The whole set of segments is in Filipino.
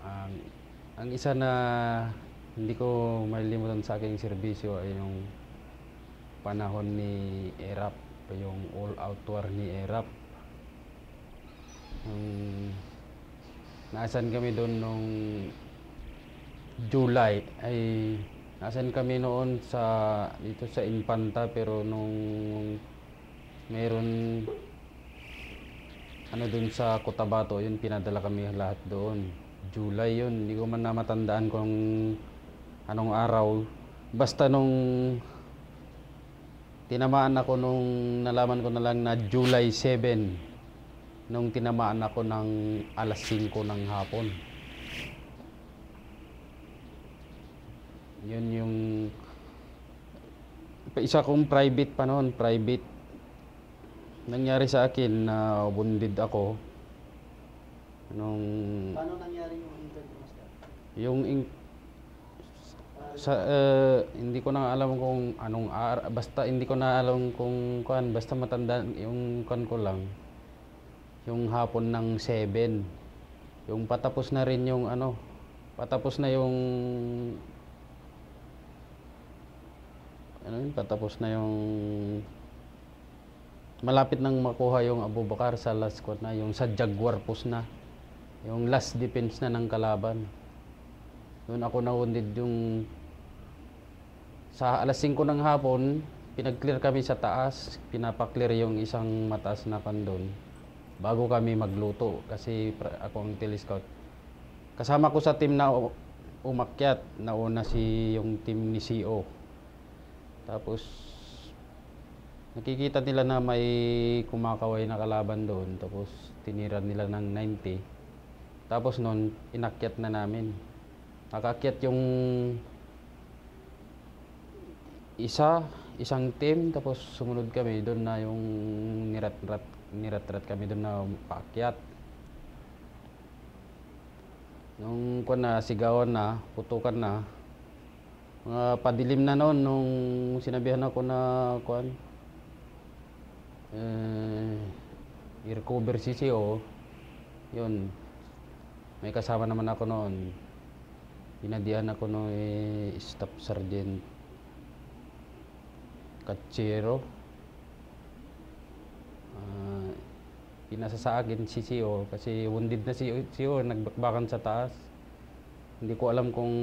Ang ang isa na hindi ko malilimutan sa aking serbisyo ay yung panahon ni ERAP, yung all-out war ni ERAP. Naasan kami doon nung July ay naasan kami noon sa dito sa Infanta, pero nung meron ano doon sa Cotabato, yun pinadala kami lahat doon. July yun, hindi ko man na matandaan kung anong araw. Basta nung tinamaan ako, nung nalaman ko na lang na July 7, nung tinamaan ako ng alas 5 ng hapon. Yun yung isa kong private pa noon, private. Nangyari sa akin na wounded ako nung Paano nangyari yung interview, Master? yung sa hindi ko na alam kung anong basta hindi ko na alam kung kuan, basta matanda yung kuan ko lang yung hapon ng 7, yung patapos na rin yung ano, patapos na yung patapos na yung malapit nang makuha yung Abubakar sa last squad na, yung sa Jaguar post na, yung last defense na ng kalaban. Doon ako na-wounded. Yung sa alas 5 ng hapon, pinag-clear kami sa taas, pinapa-clear yung isang mataas na kandon bago kami magluto, kasi ako ang telescout. Kasama ko sa team na umakyat, nauna yung team ni CO. Tapos nakikita nila na may kumakaway na kalaban doon, tapos tinira nila ng 90. Tapos noon, inakyat na namin. Nakakyat yung isang team, tapos sumunod kami doon na yung nirat-rat kami doon na paakyat. Nung sigawan na, putukan na, mga padilim na noon nung sinabihan ako na i-recover si CO. Yun, may kasama naman ako noon. Pinadihan ako no Staff Sergeant Kachero. Pinasa sa akin si CO kasi wounded na si CO, nagbakbakan sa taas. Hindi ko alam kung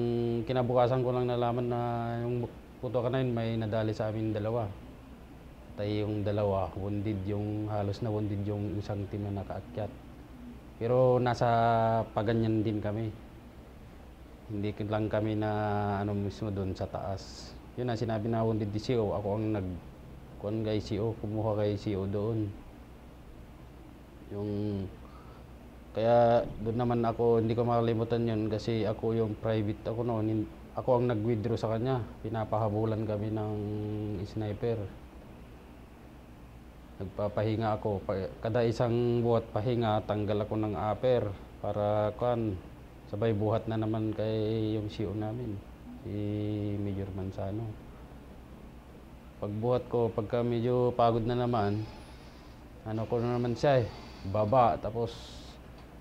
kinabukasan ko lang nalaman na yung putukan na yun may nadali sa amin dalawa. Patay yung dalawa, wounded yung, halos na wounded yung isang team na nakaakyat. Pero nasa paganyan din kami. Hindi lang kami na ano mismo doon sa taas. Yun na sinabi na wounded di CO, ako ang nagkuhan kay CO, kumuha kay CO doon. Yung kaya doon naman ako, hindi ko makalimutan yun kasi ako yung private ako noon. Ako ang nag-withdraw sa kanya. Pinapahabulan kami ng sniper. Nagpapahinga ako. Kada isang buhat pahinga, tanggal ako ng upper para sabay buhat na naman kay yung CO namin, si Major Manzano. Pagbuhat ko, pagka medyo pagod na naman, ano ko na naman siya baba, tapos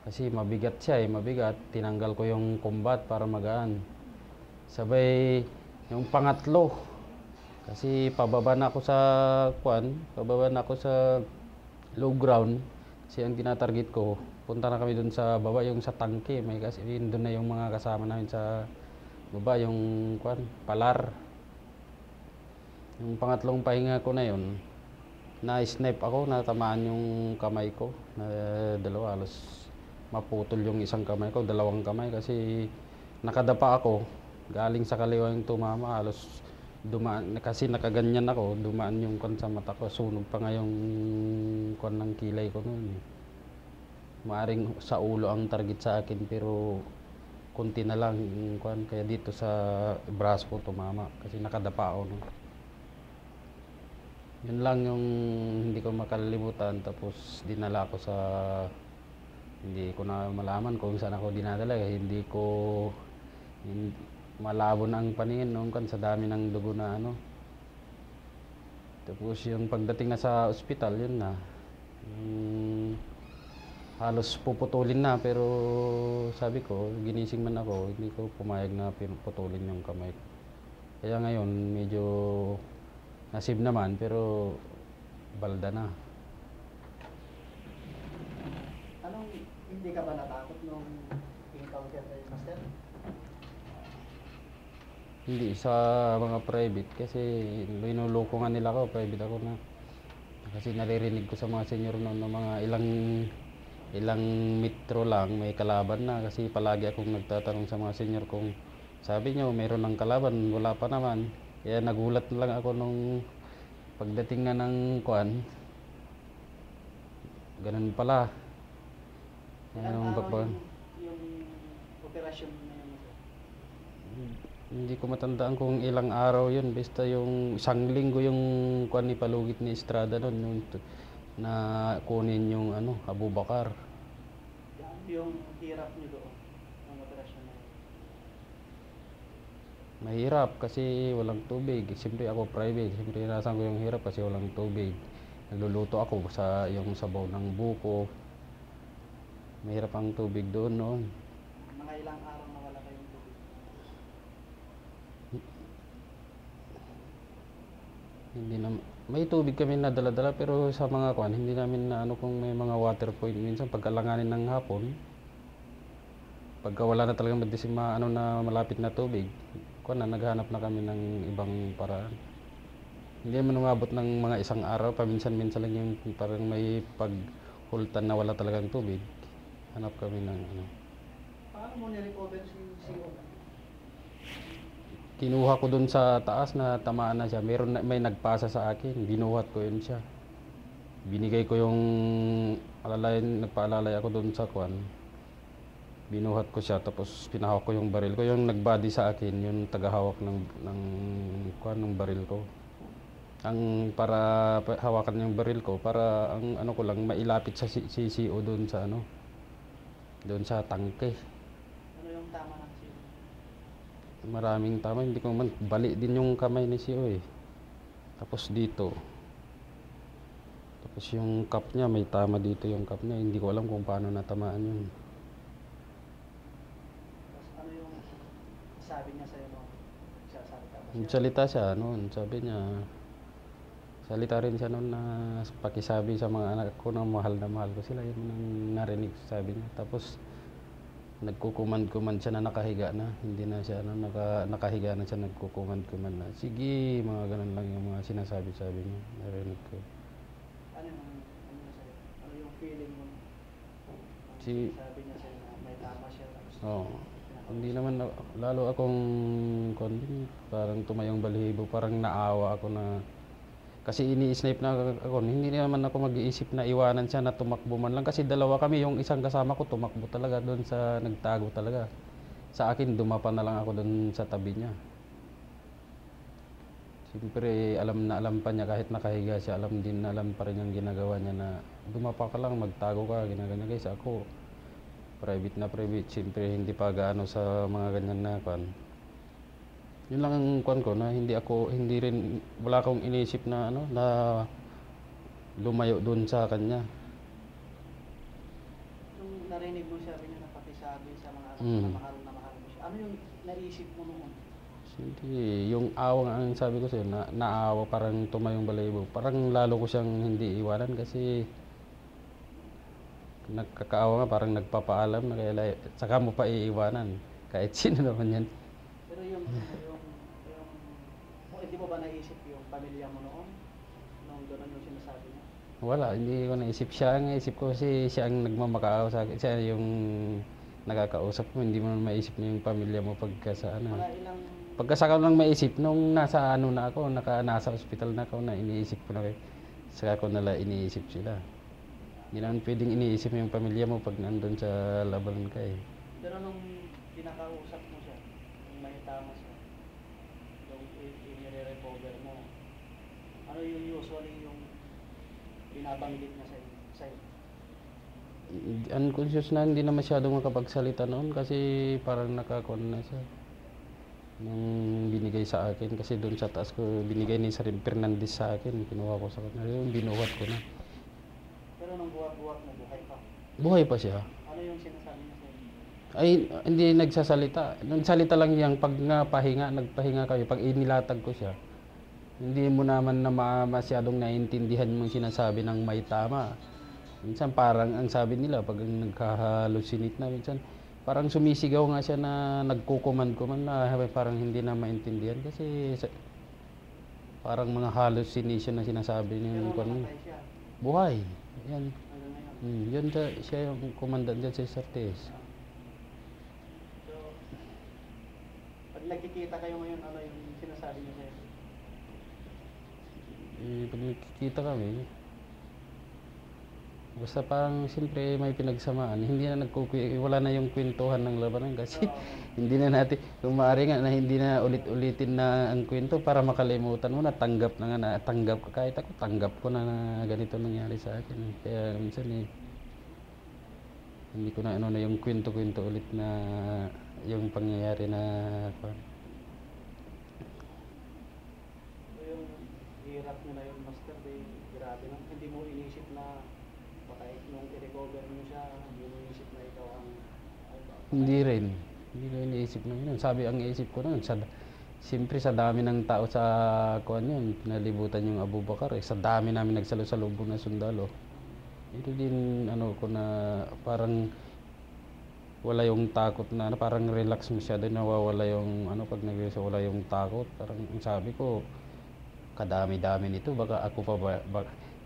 kasi mabigat siya mabigat, tinanggal ko yung combat para magaan. Sabay yung pangatlo, kasi pababa na ako sa low ground, kasi ang tinatarget ko, punta na kami dun sa baba, yung sa tangke, may kasi doon na yung mga kasama namin sa baba, yung palar. Yung pangatlong pahinga ko na yun, na-snipe ako, natamaan yung kamay ko na dalawa, halos maputol yung isang kamay ko, dalawang kamay, kasi nakadapa ako, galing sa kaliwa yung tumama, halos dumaan, kasi nakaganyan ako, dumaan yung sa mata ko, sunog pa nga yung ng kilay ko noon. Maaring sa ulo ang target sa akin, pero konti na lang yung kaya dito sa braso ko tumama, kasi nakadapa ako no. Yun lang yung hindi ko makalimutan. Tapos dinala ko hindi ko na malaman kung saan ako dinadala, hindi ko malabo na ang paningin noon sa dami ng dugo na ano. Tapos yung pagdating na sa ospital, yun na halos puputulin na, pero sabi ko, ginising man ako, hindi ko pumayag na putulin yung kamay ko. Kaya ngayon, medyo nasib naman, pero balda na. Anong hindi ka ba natakot nung encounter kayo, Master? Hindi sa mga private kasi linuloko nga nila ako, private ako na. Kasi naririnig ko sa mga senior noon na mga ilang metro lang may kalaban na, kasi palagi akong nagtatanong sa mga senior kung sabi nyo mayroon ng kalaban, wala pa naman. Kaya nagulat lang ako nung pagdating na ng kuan, ganun pala. Ilang Yung araw yung operasyon na yun, Master? Hindi ko matandaan kung ilang araw yun, basta yung isang linggo yung kuan ni Palugit ni Estrada noon, yung na kunin yung Abubakar. Yung hirap niyo doon, ang operasyon na yun. Mahirap kasi walang tubig. Siyempre ako private, siyempre naranasan ko yung hirap kasi walang tubig. Nagluluto ako sa yung sabaw ng buko. Mahirap ang tubig doon noon. Mga ilang araw na wala kayong tubig. Hindi na may tubig kami na dala-dala, pero sa mga kuan hindi namin na kung may mga water point minsan pagkalanganin ng hapon. Pagka wala na talagang na malapit na tubig, kuan na naghanap na kami ng ibang paraan. Hindi naman umabot ng mga isang araw, paminsan-minsan lang yung parang may paghultan na wala talagang tubig. Hanap kami ng Paano mo ni-recover si CO? Kinuha ko dun sa taas na tamaan na siya. May nagpasa sa akin. Binuhat ko yun siya. Binigay ko yung nagpaalalay ako dun sa kwan. Binuhat ko siya, tapos pinahawak ko yung baril ko. Yung nagbody sa akin, yung tagahawak ng kwan, ng baril ko. Ang para hawakan yung baril ko, para ang ko lang, mailapit sa CCO dun sa doon sa tangke. Ano yung tama ng CO? Maraming tama, hindi ko man bali din yung kamay ni CEO eh. Tapos dito. Tapos yung cup niya, may tama dito yung cup niya. Hindi ko alam kung paano natamaan yun. Tapos ano yung sabi niya sa'yo nung nagsasabi ka ba siya? Nagsalita siya noon, sabi niya. Salita rin siya noon na pakisabi sa mga anak ko na mahal ko sila. Yun ang narinig sabi niya. Tapos nagkukumand-kumand siya na nakahiga na. Hindi na siya nakahiga na siya, nagkukumand-kumand na. Sige, mga ganun lang yung mga sinasabi-sabi niya. Narinig ko. Ano sa'yo? Ano yung feeling mo? Sabi niya sa'yo na may tama siya. Tapos Hindi naman, lalo akong parang tumayong balihibo. Parang naawa ako na, kasi ini-snipe na ako. Hindi naman ako mag-iisip na iwanan siya na tumakbo man lang. Kasi dalawa kami, yung isang kasama ko tumakbo talaga doon sa nagtago talaga. Sa akin, dumapa na lang ako doon sa tabi niya. Siyempre, alam pa niya kahit nakahiga siya, alam pa rin yung ginagawa niya na dumapa ka lang, magtago ka, ginaganya. Guys, ako, private na private. Siyempre, hindi pa gaano sa mga ganyan na kwan. Yun lang ang kwan ko na wala akong iniisip na na lumayo doon sa kanya. Nung narinig mo siya, rin na pakisabi sa mga anak Mm. na mahal mo siya. Ano yung naisip mo noon? Hindi, yung awang ang sabi ko sa'yo, naawa, parang tumayong balayibo. Parang lalo ko siyang hindi iwanan kasi nagkakaawa nga, parang nagpapaalam na kaya saka mo pa iiwanan. Kahit sino naman yan. Pero hindi mo ba naisip yung pamilya mo noon? Nung gano'n yung sinasabi niya? Wala, hindi ko naisip. Siya ang naisip ko kasi siya ang nagmamakaawa sa akin. Siya yung nakakausap mo, hindi mo maisip na yung pamilya mo pagka sa Mga ilang Pagkasaka lang maisip, nung nasa na ako, nasa hospital na ako, na iniisip ko na kayo. Saka ko nala iniisip sila. Hindi naman pwedeng iniisip yung pamilya mo pag nandun sa labanan ka eh. Pero nung pinakausap mo siya, yung may tama siya, yung i-recover mo, ano yung usually yung binabanggit niya sa'yo? Unconscious na, hindi na masyadong makapagsalita noon kasi parang nakakuan na siya. Nung binigay sa akin, kasi doon sa taas ko, binigay ni Sir Fernandez sa akin, kinuha ko sa kanya, yung binuhat ko na. Pero nung buhat-buhat mo, buhay pa? Buhay pa siya. Ano yung sinasabi niya sa'yo? Ay, hindi nagsasalita. Nagsalita lang yang pag nga pahinga, nagpahinga kayo. Pag inilatag ko siya, hindi mo naman na masyadong naiintindihan yung sinasabi ng may tama. Minsan parang ang sabi nila, pag nagka-hallucinate na, minsan parang sumisigaw nga siya na nagkukuman-kuman na parang hindi na maintindihan kasi parang mga hallucination na sinasabi niya. Pero namatay siya Buhay. Yan. hanggang ngayon. Yun siya yung kumandan dyan sa Sartes. So, pag nagkikita kayo ngayon, ano yung sinasabi niya sa'yo? Pag nakikita kami, basta parang siyempre may pinagsamaan. Hindi na wala na yung kwentuhan ng labanan kasi hindi na natin, kung maaari nga na hindi na ulit-ulitin na ang kwento para makalimutan mo na tanggap na nga na tanggap ko. Kahit ako tanggap ko na ganito nangyari sa akin. Kaya minsan hindi ko na ano na yung kwento-kwento ulit na yung pangyayari na So, yung hirap mo na yun, Master, grabe na. Hindi mo inisip na patay nung i-recover mo siya, hindi mo inisip na ikaw ang Hindi rin. Hindi ko iniisip na yun. Sabi ang isip ko nun, siyempre sa dami ng tao sa kuan yun, pinalibutan yung Abu Bakar sa dami namin nagsalo-salubong na sundalo. Ito din ano ko na parang wala yung takot na parang relax masyado, nawawala yung ano pag wala yung takot. Parang ang sabi ko, kadami-dami nito, baka ako pa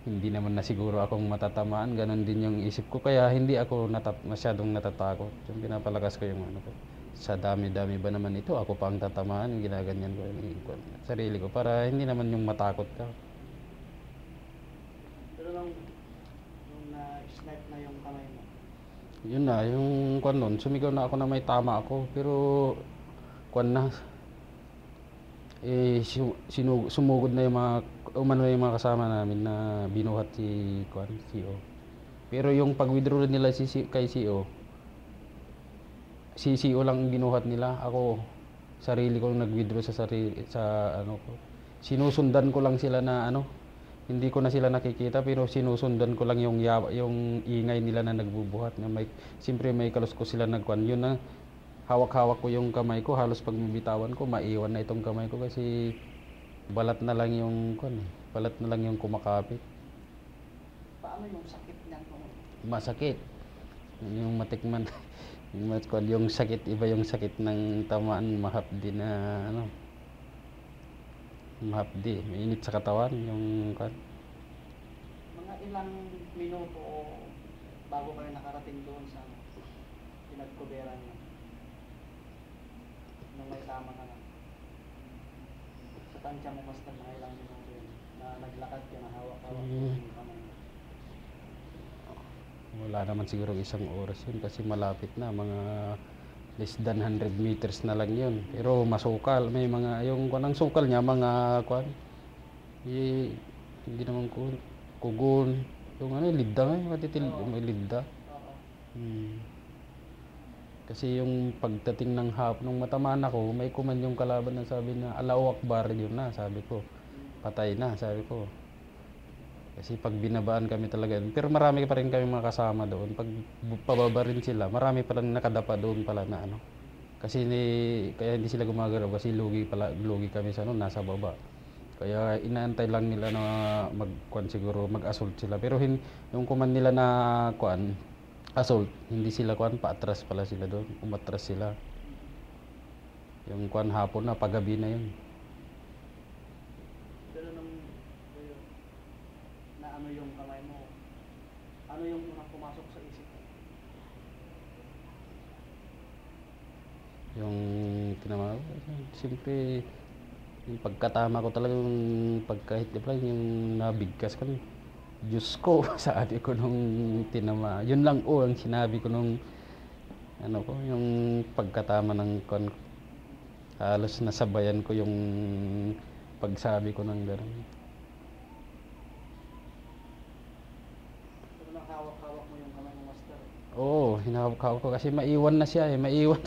hindi naman na siguro akong matatamaan, ganun din yung isip ko, kaya hindi ako masyadong natatakot. Yung pinapalakas ko yung ano ko, sa dami-dami ba naman ito, ako pa ang tatamaan, yung ginaganyan ko yung sarili ko para hindi naman yung matakot ka. Pero nung na-snipe na yung kamay mo, Yun na, yung kwan nun, sumigaw na ako na may tama ako, pero kwan na, sumugod na yung mga kasama namin na binuhat si CEO. Pero yung pag-withdraw nila kay CEO, si CEO lang binuhat nila. Ako, sarili ko nag-withdraw sa ano ko. Sinusundan ko lang sila na ano, hindi ko na sila nakikita pero sinusundan ko lang yung ingay nila na nagbubuhat. Siyempre may kaluskos sila nagkwan. Yun na, hawak-hawak ko yung kamay ko, halos pag mabitawan ko, maiwan na itong kamay ko kasi balat na lang yung balat na lang yung kumakapit. paano yung sakit niya? Masakit. Yung matikman, yung sakit, iba yung sakit ng tamaan, mahapdi na ano. Mahapdi, mainit sa katawan yung Mga ilang minuto bago kayo nakarating doon sa pinagkuberan niya? Nung may tama ka na. Sa tansya mo, Master, mga ilang minuto yun na naglakad ka na hawak-hawak yung kamay mo. Wala naman siguro isang oras yun kasi malapit na, mga less than 100 meters na lang yun. Pero masukal, may mga, yung kanang sukal niya, mga hindi naman kugon. Yung ano, lidda nga, may lidda. Kasi yung pagdating ng hapon, nung matamaan ako, may kuman yung kalaban na sabi na, Allahu Akbar, yun na, sabi ko. Patay na, sabi ko. Kasi pag binabaan kami talaga, pero marami pa rin kami mga kasama doon. Pag pababa rin sila, marami pa lang nakadapa doon pala na ano. Kasi kaya hindi sila gumagalaw kasi lugi kami sa nasa baba. Kaya inaantay lang nila na siguro mag-assault sila. Pero yung kuman nila na assault, hindi sila paatras pala sila doon. Umatras sila. Yung hapon na, paggabi na yun. Pero nung na ano yung kamay mo, ano yung unang pumasok sa isip mo? Yung tinama ko, siyempre, yung pagkatama ko talaga, yung pagkahit yung nabigkas ko, Diyos ko, sabi ko nung tinama. Yun lang ang sinabi ko nung ano ko, yung pagkatama ng halos nasabayan ko yung pagsabi ko ng gano'n. Pero nang hawak-hawak mo yung kamay mo, Master. Oo, hinahawak ko kasi maiwan na siya maiwan.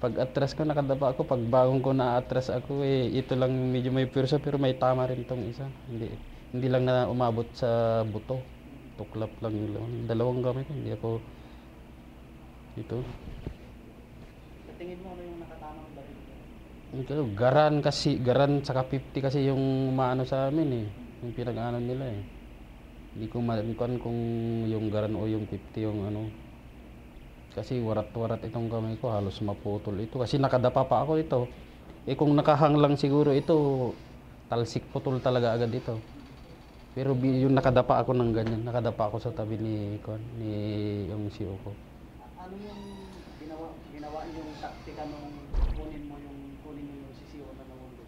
Pag atras ko, nakadapa ako. Pag bagong ko na-atras ako, ito lang medyo may pwersa pero may tama rin tong isa. Hindi lang na umabot sa buto. tuklap lang yung dalawang kamay ko. Hindi ako ito. Sa tingin mo, ano yung nakatamang baril? Ito, garan saka 50 kasi yung maano sa amin eh. Yung pinag-ano nila eh. Hindi ko malikuan kung yung garan o yung 50 yung ano. Kasi warat-warat itong kamay ko, halos maputol ito. Kasi nakadapa pa ako ito. Eh kung nakahang lang siguro ito, talsik putol talaga agad ito. Pero yung nakadapa ako ng ganyan, nakadapa ako sa tabi ni yung CEO ko. Ano yung ginawa yung taktika nung kunin mo yung sisiyo na nangulo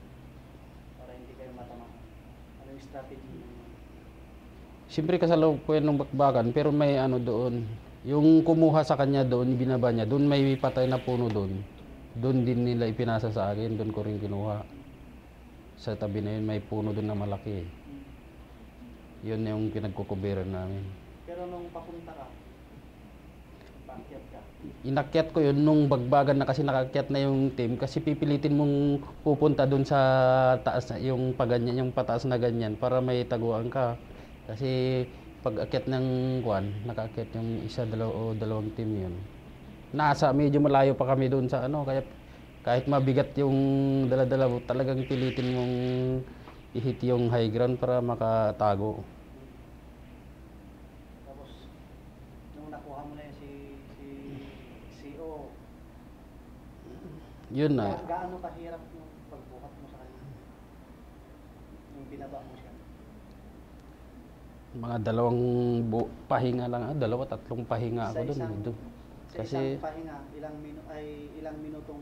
para hindi kayo matamaan? Ano yung strategy mo? Siyempre kasalaw ko yan ng bakbakan, pero may ano doon. Yung kumuha sa kanya doon, binaba niya, doon may patay na puno doon. Doon din nila ipinasa sa akin, doon ko rin kinuha. Sa tabi na yun, may puno doon na malaki. Yun yung pinagkukubiran namin. Pero nung papunta ka, paakyat ka, Inakyat ko yun nung bagbagan na kasi nakakyat na yung team kasi pipilitin mong pupunta doon sa taas yung paganyan yung pataas na ganyan para may taguan ka. Kasi pag akyat ng kwan, nakaakyat yung isa dalawang team yun. Medyo malayo pa kami doon sa ano kaya kahit mabigat yung dala-dala talagang pilitin mong i-hit yung high ground para makatago. tapos nung nakuha mo na yun si CEO, Yun na. gaano kahirap yung pagbuhat mo sa kanya? Nung binaba mo siya? Mga pahinga lang, tatlong pahinga ako doon. Sa Kasi isang pahinga, ilang minutong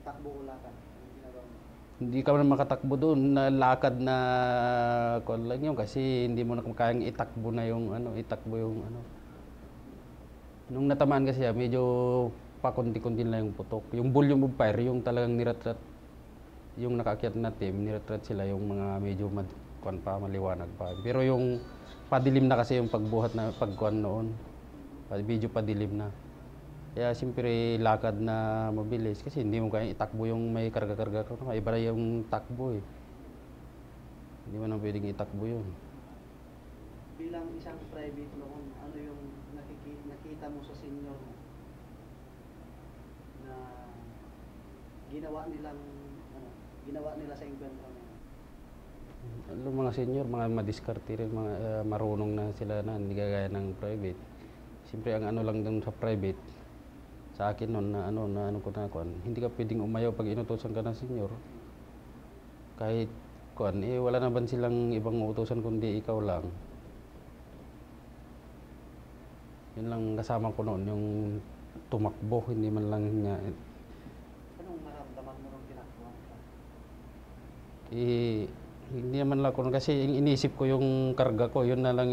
takbo o lakad ang ginagawa mo? hindi ka na makatakbo doon, nalakad na kon lang yun kasi hindi mo na kayang itakbo yung ano. Nung natamaan kasi medyo pakunti-kunti lang yung putok. Yung volume of fire, yung talagang niratrat, yung nakaakyat na team, niratrat sila yung mga medyo maliwanag pa. Pero yung padilim na kasi yung pagbuhat na pagkuan noon. Medyo padilim na. Kaya siyempre lakad na mabilis kasi hindi mo kayang itakbo yung may karga-karga ko. Iba na yung takbo eh. Hindi mo na pwedeng itakbo yun. Bilang isang private noon, ano yung nakita mo sa senior mo na ginawa nila sa enkwentro mo? Ano, mga senior, mga madiskarte rin, mga marunong na sila na, hindi gaya ng private. Siyempre ang ano lang dun sa private, sa akin noon hindi ka pwedeng umayaw pag inutusan ka ng senior. Kahit wala naman silang ibang utusan kundi ikaw lang. Yun lang kasama ko noon, yung tumakbo, hindi man lang niya. Anong maramdaman mo nung tinakbuhan ka? Hindi naman lang ako kasi inisip ko yung karga ko, yun na lang